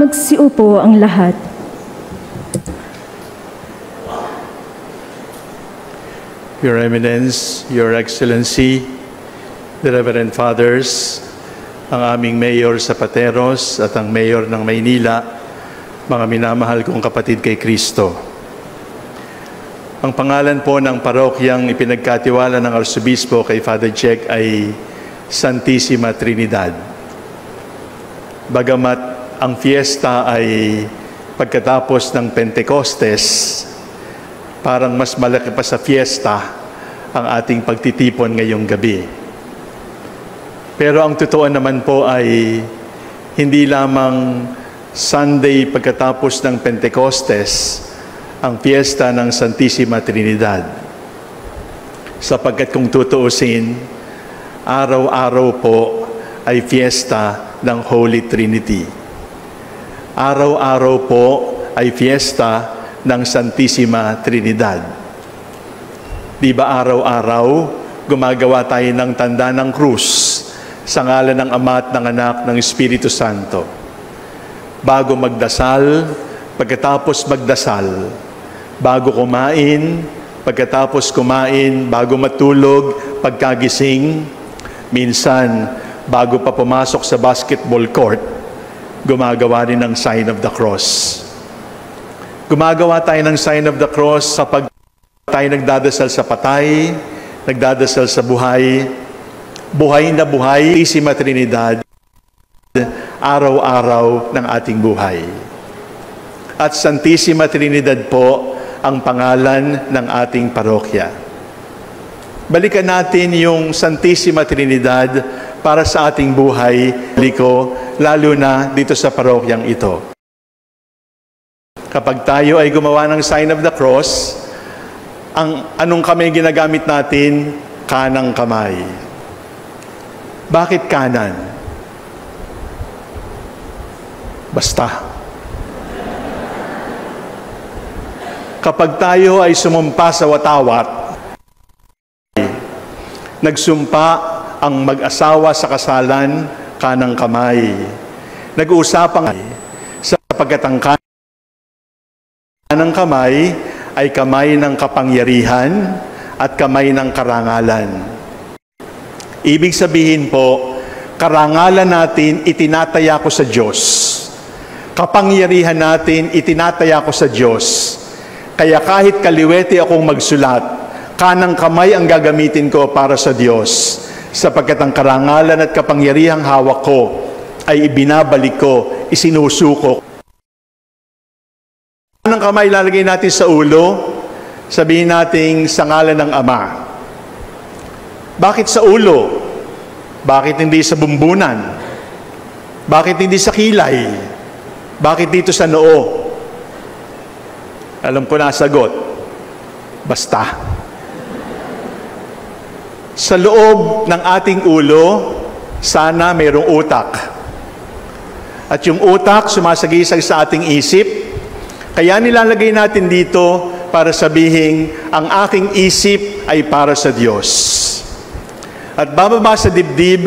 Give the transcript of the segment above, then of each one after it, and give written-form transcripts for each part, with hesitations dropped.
Magsiupo ang lahat. Your Eminence, Your Excellency, the Reverend Fathers, ang aming Mayor sa Pateros at ang Mayor ng Maynila, mga minamahal kong kapatid kay Kristo. Ang pangalan po ng parokyang ipinagkatiwala ng Arsobispo kay Father Jack ay Santissima Trinidad. Bagamat ang fiesta ay pagkatapos ng Pentecostes, parang mas malaki pa sa fiesta ang ating pagtitipon ngayong gabi. Pero ang totoo naman po ay hindi lamang Sunday pagkatapos ng Pentecostes ang fiesta ng Santissima Trinidad. Sapagkat kung tutuusin, araw-araw po ay fiesta ng Holy Trinity. Araw-araw po ay fiesta ng Santissima Trinidad. Di ba araw-araw gumagawa tayo ng tanda ng krus sa ngalan ng Ama at ng Anak ng Espiritu Santo? Bago magdasal, pagkatapos magdasal, bago kumain, pagkatapos kumain, bago matulog, pagkagising, minsan bago pa pumasok sa basketball court, gumagawa rin ng sign of the cross. Gumagawa tayo ng sign of the cross kapag tayo nagdadasal sa patay, nagdadasal sa buhay, buhay na buhay, Santissima Trinidad, araw-araw ng ating buhay. At Santissima Trinidad po ang pangalan ng ating parokya. Balikan natin yung Santissima Trinidad para sa ating buhay, lalo na dito sa parokyang ito. Kapag tayo ay gumawa ng sign of the cross, anong kamay ginagamit natin? Kanang kamay. Bakit kanan? Basta. Kapag tayo ay sumumpa sa watawat, nagsumpa ang mag-asawa sa kasalan, kanang kamay. Nag-uusapang sapagkat ang kanang kamay ay kamay ng kapangyarihan at kamay ng karangalan. Ibig sabihin po, karangalan natin itinataya ko sa Diyos. Kapangyarihan natin itinataya ko sa Diyos. Kaya kahit kaliwete akong magsulat, kanang kamay ang gagamitin ko para sa Diyos. Sapagkat ang karangalan at kapangyarihang hawak ko ay ibinabalik ko, isinusuko. Kanang kamay lalagay natin sa ulo, sabihin natin sa ngalan ng Ama. Bakit sa ulo? Bakit hindi sa bumbunan? Bakit hindi sa kilay? Bakit dito sa noo? Alam ko na sagot. Basta. Sa loob ng ating ulo, sana mayroong utak. At yung utak sumasagisag sa ating isip, kaya nilalagay natin dito para sabihin, ang aking isip ay para sa Diyos. At bababa sa dibdib,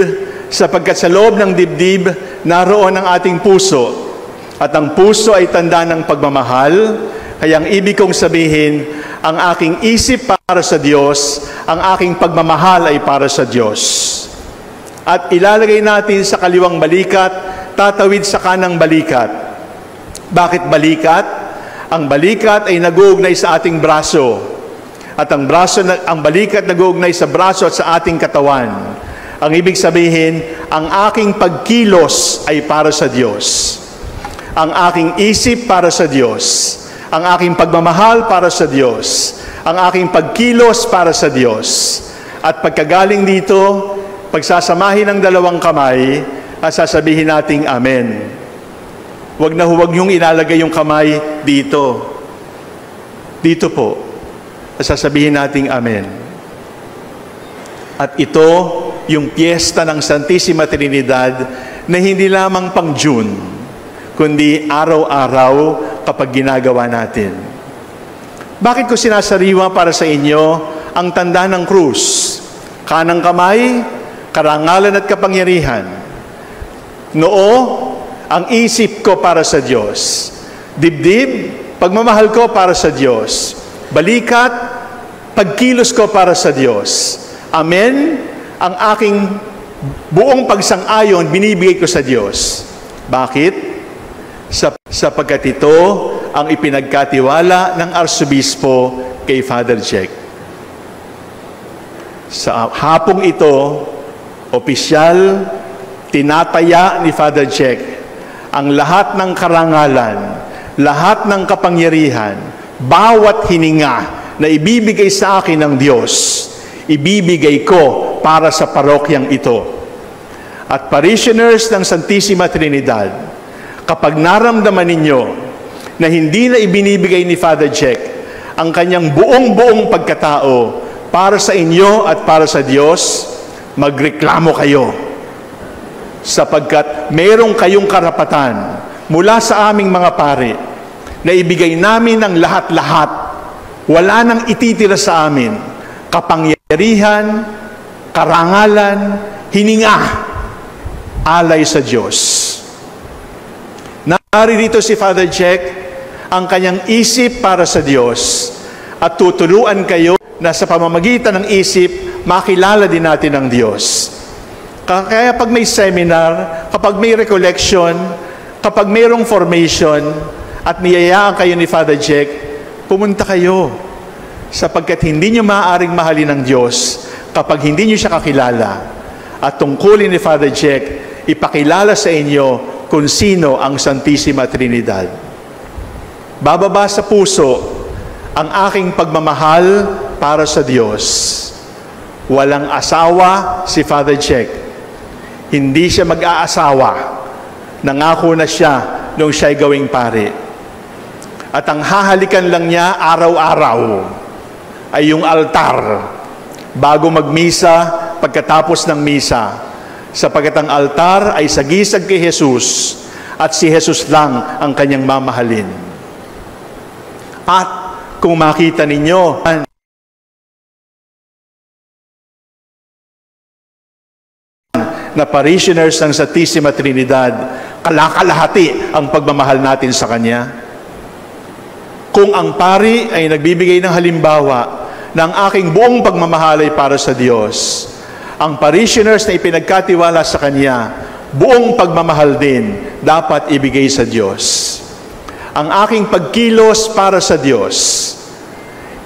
sapagkat sa loob ng dibdib, naroon ang ating puso. At ang puso ay tanda ng pagmamahal, kaya ang ibig kong sabihin, ang aking isip para sa Diyos, ang aking pagmamahal ay para sa Diyos. At ilalagay natin sa kaliwang balikat, tatawid sa kanang balikat. Bakit balikat? Ang balikat ay nag-uugnay sa ating braso. At ang balikat nag-uugnay sa braso at sa ating katawan. Ang ibig sabihin, ang aking pagkilos ay para sa Diyos. Ang aking isip para sa Diyos. Ang aking pagmamahal para sa Diyos. Ang aking pagkilos para sa Diyos. At pagkagaling dito, pagsasamahin ng dalawang kamay, at sasabihin nating Amen. Huwag na huwag niyong ilalagay yung kamay dito. Dito po. At sasabihin nating Amen. At ito, yung piyesta ng Santissima Trinidad na hindi lamang pang June, kundi araw-araw kapag ginagawa natin. Bakit ko sinasariwa para sa inyo ang tanda ng krus? Kanang kamay, karangalan at kapangyarihan. Noo, ang isip ko para sa Diyos. Dibdib, pagmamahal ko para sa Diyos. Balikat, pagkilos ko para sa Diyos. Amen? Ang aking buong pagsang-ayon, binibigay ko sa Diyos. Bakit? Sapagkat ito ang ipinagkatiwala ng Arsobispo kay Father Jack. Sa hapong ito, opisyal, tinataya ni Father Jack ang lahat ng karangalan, lahat ng kapangyarihan, bawat hininga na ibibigay sa akin ng Diyos, ibibigay ko para sa parokyang ito. At parishioners ng Santissima Trinidad, kapag naramdaman ninyo na hindi na ibinibigay ni Father Jack ang kanyang buong pagkatao para sa inyo at para sa Diyos, magreklamo kayo. Sapagkat mayroong kayong karapatan mula sa aming mga pari na ibigay namin ang lahat-lahat. Wala nang ititira sa amin. Kapangyarihan, karangalan, hininga, alay sa Diyos. Naririto si Father Jack, ang kanyang isip para sa Diyos, at tuturuan kayo na sa pamamagitan ng isip, makilala din natin ang Diyos. Kaya pag may seminar, kapag may recollection, kapag mayroong formation, at niyayaan kayo ni Father Jack, pumunta kayo. Sapagkat hindi nyo maaaring mahalin ng Diyos kapag hindi nyo siya kakilala. At tungkulin ni Father Jack, ipakilala sa inyo kung sino ang Santissima Trinidad. Bababa sa puso ang aking pagmamahal para sa Diyos. Walang asawa si Father Jack. Hindi siya mag-aasawa. Nangako na siya nung siya'y gawing pari. At ang hahalikan lang niya araw-araw ay yung altar bago magmisa, pagkatapos ng misa. Sapagkat ang altar ay sagisag kay Jesus at si Jesus lang ang kanyang mamahalin. At kung makita ninyo, na parishioners ng Santissima Trinidad, kalakalahati ang pagmamahal natin sa Kanya. Kung ang pari ay nagbibigay ng halimbawa na ang aking buong pagmamahal ay para sa Diyos, ang parishioners na ipinagkatiwala sa Kanya, buong pagmamahal din dapat ibigay sa Diyos. Ang aking pagkilos para sa Diyos.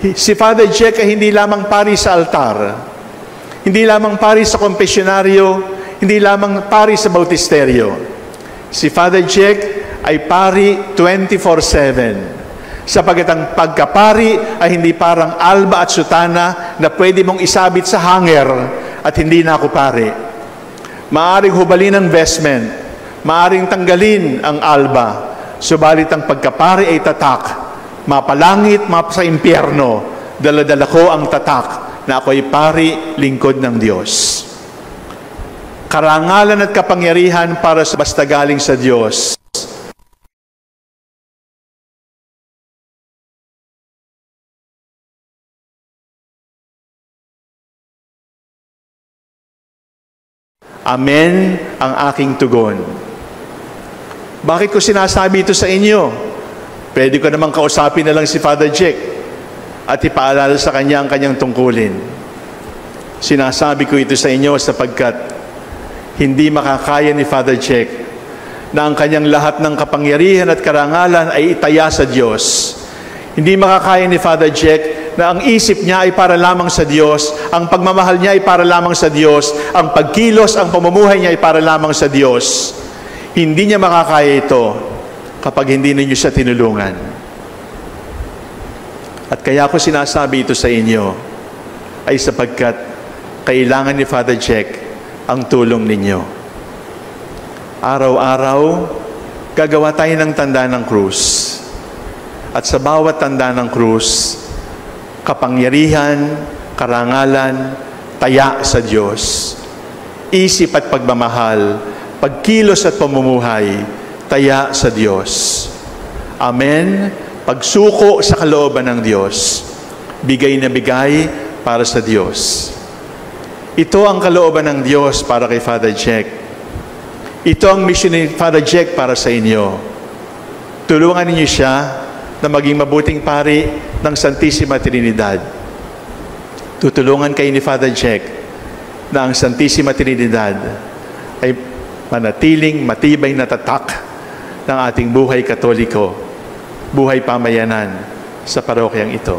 Si Father Jack ay hindi lamang pari sa altar, hindi lamang pari sa kompesyonaryo, hindi lamang pari sa bautisteryo. Si Father Jack ay pari 24/7. Sapagkat ang pagkapari ay hindi parang alba at sutana na pwede mong isabit sa hanger at hindi na ako pari. Maaring hubalin ang vestment, maaring tanggalin ang alba, subalit ang pagkapari ay tatak. Mapalangit, mapa sa impyerno, dala-dala ko ang tatak na ako'y pari, lingkod ng Diyos. Karangalan at kapangyarihan para sa basta galing sa Diyos. Amen ang aking tugon. Bakit ko sinasabi ito sa inyo? Pwede ko namang kausapin na lang si Father Jack at ipaalala sa kanya ang kanyang tungkulin. Sinasabi ko ito sa inyo sapagkat hindi makakaya ni Father Jack na ang kanyang lahat ng kapangyarihan at karangalan ay itaya sa Diyos. Hindi makakaya ni Father Jack na ang isip niya ay para lamang sa Diyos, ang pagmamahal niya ay para lamang sa Diyos, ang pagkilos, ang pamumuhay niya ay para lamang sa Diyos. Hindi niya makakaya ito kapag hindi ninyo siya tinulungan. At kaya ko sinasabi ito sa inyo ay sapagkat kailangan ni Father Jack ang tulong ninyo. Araw-araw, gagawa tayo ng tanda ng krus. At sa bawat tanda ng krus, kapangyarihan, karangalan, taya sa Diyos. Isip at pagmamahal, pagkilos at pamumuhay, taya sa Diyos. Amen. Pagsuko sa kalooban ng Diyos. Bigay na bigay para sa Diyos. Ito ang kalooban ng Diyos para kay Father Jack. Ito ang mission ni Father Jack para sa inyo. Tulungan ninyo siya na maging mabuting pari ng Santissima Trinidad. Tutulungan kayo ni Father Jack na ang Santissima Trinidad ay manatiling matibay na tatak ng ating buhay Katoliko, buhay pamayanan sa parokyang ito.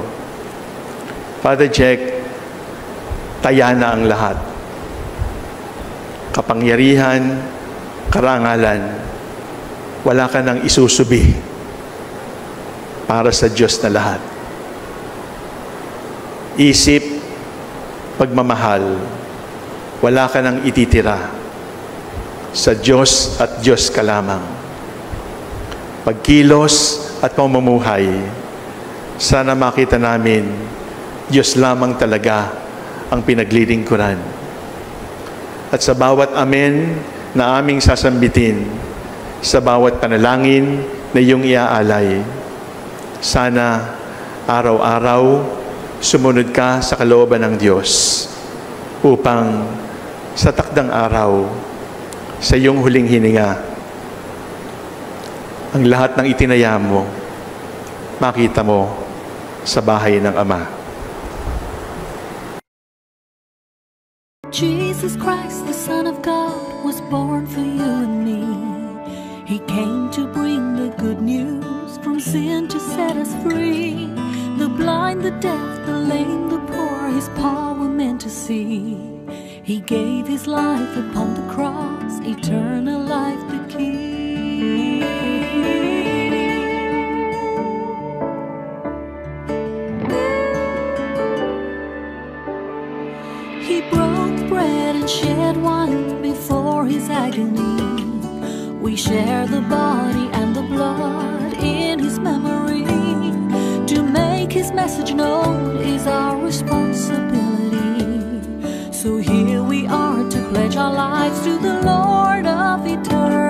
Father Jack, taya na ang lahat. Kapangyarihan, karangalan, wala ka nang isusubi para sa Diyos na lahat. Isip, pagmamahal, wala ka nang ititira. Sa Diyos at Diyos ka lamang. Pagkilos at pamumuhay, sana makita namin, Diyos lamang talaga ang pinaglilingkuran. At sa bawat amen na aming sasambitin, sa bawat panalangin na iyong iaalay, sana araw-araw sumunod ka sa kalooban ng Diyos upang sa takdang araw, sa iyong huling hininga, ang lahat ng itinaya mo, makita mo sa bahay ng Ama. Jesus Christ, the Son of God, was born for you and me. He came to bring the good news, from sin to set us free. The blind, the deaf, the lame, the poor, His power meant to see. He gave His life upon the cross, eternal life the key. He broke bread and shed wine before His agony. We share the body and the blood in His memory. To make His message known is our responsibility. So here we are to pledge our lives to the Lord of eternity.